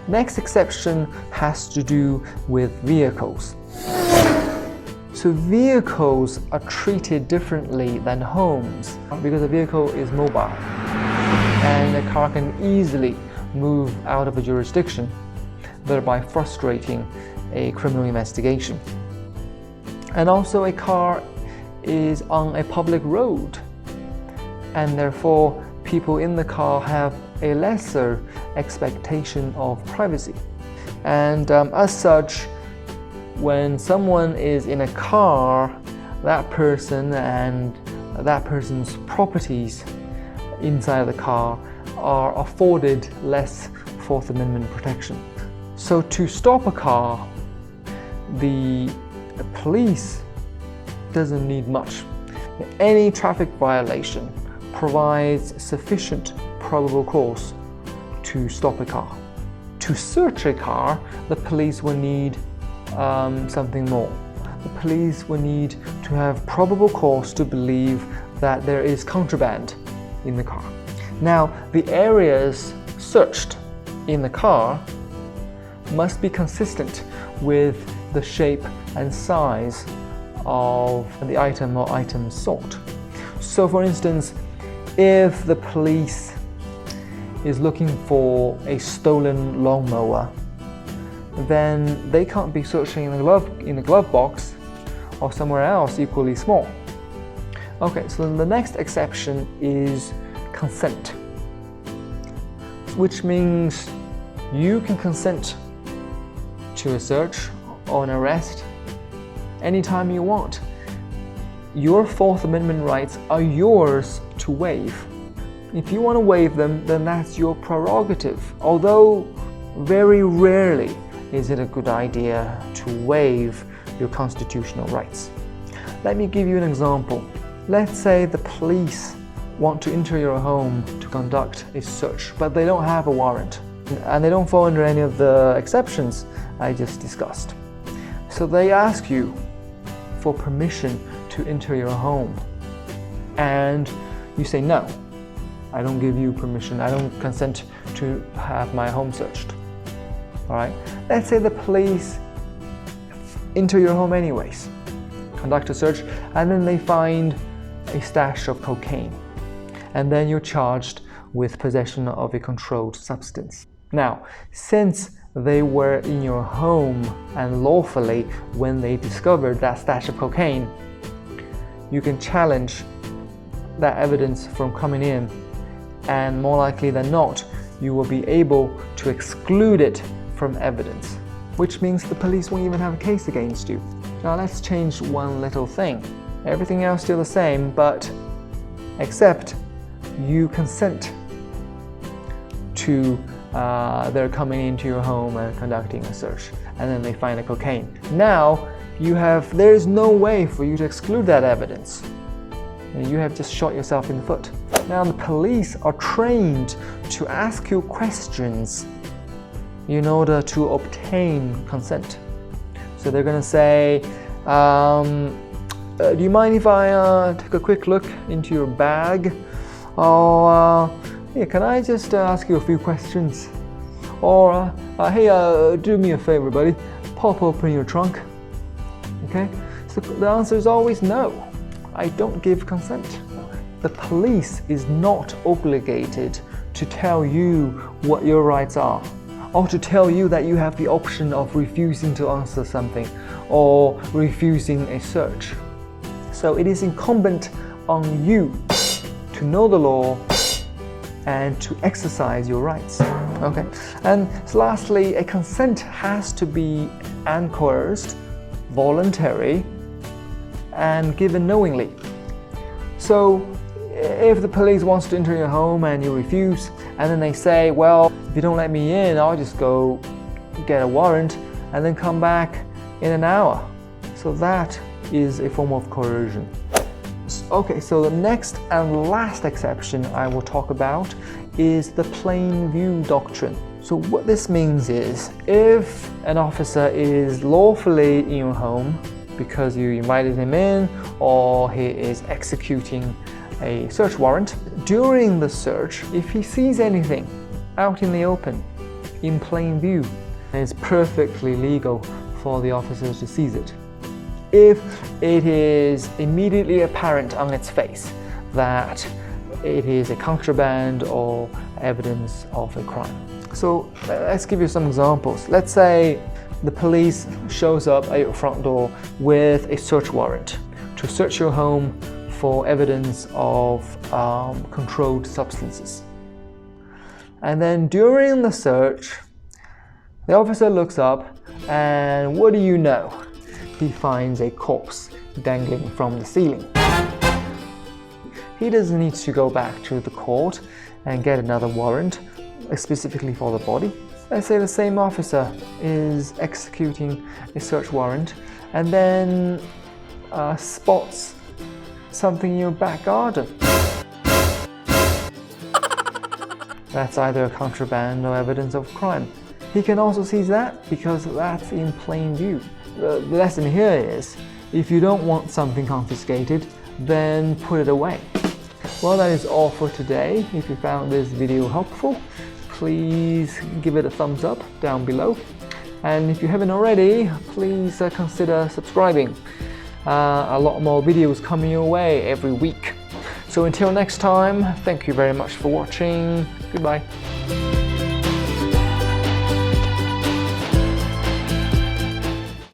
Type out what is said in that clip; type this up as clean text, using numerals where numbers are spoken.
Next exception has to do with vehicles. So vehicles are treated differently than homes because a vehicle is mobile and a car can easily move out of a jurisdiction, thereby frustrating a criminal investigation. And also a car is on a public road, and therefore people in the car have a lesser expectation of privacy. And as such, when someone is in a car, that person and that person's properties inside the car are afforded less Fourth Amendment protection. So to stop a car, the police doesn't need much. Any traffic violation provides sufficient probable cause to stop a car. To search a car, the police will need something more. The police will need to have probable cause to believe that there is contraband in the car. Now, the areas searched in the car must be consistent with the shape and size of the item or items sought. So for instance, if the police is looking for a stolen lawnmower, then they can't be searching in the glove box or somewhere else equally small. Okay, so the next exception is consent, which means you can consent to a search or an arrest anytime you want. Your Fourth Amendment rights are yours to waive. If you want to waive them, then that's your prerogative. Although very rarely is it a good idea to waive your constitutional rights. Let me give you an example. Let's say the police want to enter your home to conduct a search, but they don't have a warrant, and they don't fall under any of the exceptions I just discussed. So they ask you for permission to enter your home, and you say no. I don't give you permission. I don't consent to have my home searched. All right. Let's say the police enter your home anyways, conduct a search, and then they find a stash of cocaine, and then you're charged with possession of a controlled substance. Now, since they were in your home and lawfully when they discovered that stash of cocaine, you can challenge that evidence from coming in, and more likely than not, you will be able to exclude it from evidence, which means the police won't even have a case against you. Now let's change one little thing. Everything else still the same, but except you consent to they're coming into your home and conducting a search, and then they find the cocaine. Now there's no way for you to exclude that evidence. You have just shot yourself in the foot. Now the police are trained to ask you questions in order to obtain consent. So they're going to say, do you mind if I take a quick look into your bag? Or, yeah, can I just ask you a few questions? Or, hey, do me a favor, buddy, pop open your trunk. Okay? So the answer is always no. I don't give consent. The police is not obligated to tell you what your rights are, or to tell you that you have the option of refusing to answer something or refusing a search. So it is incumbent on you to know the law and to exercise your rights. Okay. And lastly, a consent has to be uncoerced, voluntary, and given knowingly. So if the police wants to enter your home and you refuse, and then they say, well, if you don't let me in, I'll just go get a warrant and then come back in an hour. So that is a form of coercion. Okay, so the next and last exception I will talk about is the plain view doctrine. So what this means is, if an officer is lawfully in your home because you invited him in, or he is executing a search warrant, during the search, if he sees anything out in the open, in plain view, and it's perfectly legal for the officers to seize it. If it is immediately apparent on its face that it is a contraband or evidence of a crime. So let's give you some examples. Let's say the police shows up at your front door with a search warrant to search your home for evidence of controlled substances. And then during the search, the officer looks up and what do you know? He finds a corpse dangling from the ceiling. He doesn't need to go back to the court and get another warrant specifically for the body. Let's say the same officer is executing a search warrant and then spots something in your back garden. That's either a contraband or evidence of crime. He can also seize that because that's in plain view. The lesson here is, if you don't want something confiscated, then put it away. Well, that is all for today. If you found this video helpful, please give it a thumbs up down below. And if you haven't already, please consider subscribing. A lot more videos coming your way every week. So until next time, thank you very much for watching. Goodbye.